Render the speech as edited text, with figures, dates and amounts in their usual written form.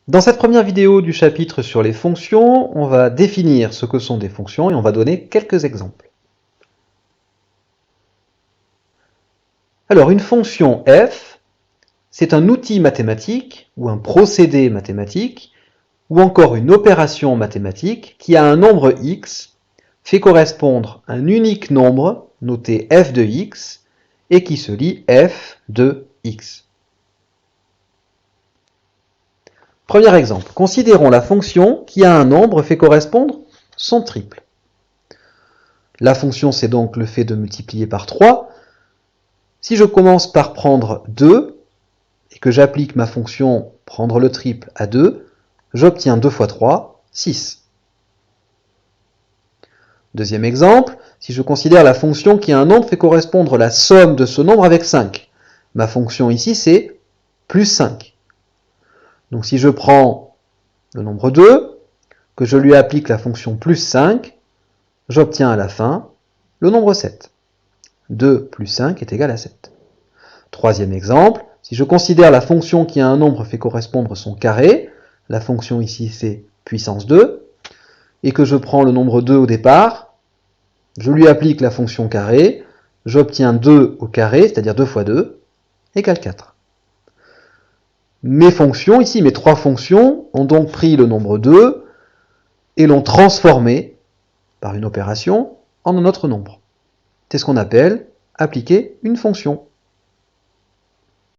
Dans cette première vidéo du chapitre sur les fonctions, on va définir ce que sont des fonctions et on va donner quelques exemples. Alors, une fonction f, c'est un outil mathématique ou un procédé mathématique ou encore une opération mathématique qui a un nombre x, fait correspondre un unique nombre noté f de x et qui se lit f de x. Premier exemple, considérons la fonction qui a un nombre fait correspondre son triple. La fonction, c'est donc le fait de multiplier par 3. Si je commence par prendre 2, et que j'applique ma fonction prendre le triple à 2, j'obtiens 2 fois 3, 6. Deuxième exemple, si je considère la fonction qui a un nombre fait correspondre la somme de ce nombre avec 5. Ma fonction ici, c'est plus 5. Donc si je prends le nombre 2, que je lui applique la fonction plus 5, j'obtiens à la fin le nombre 7. 2 plus 5 est égal à 7. Troisième exemple, si je considère la fonction qui a un nombre fait correspondre son carré, la fonction ici c'est puissance 2, et que je prends le nombre 2 au départ, je lui applique la fonction carré, j'obtiens 2 au carré, c'est-à-dire 2 fois 2, égale 4. Mes fonctions, ici mes trois fonctions, ont donc pris le nombre 2 et l'ont transformé, par une opération, en un autre nombre. C'est ce qu'on appelle appliquer une fonction.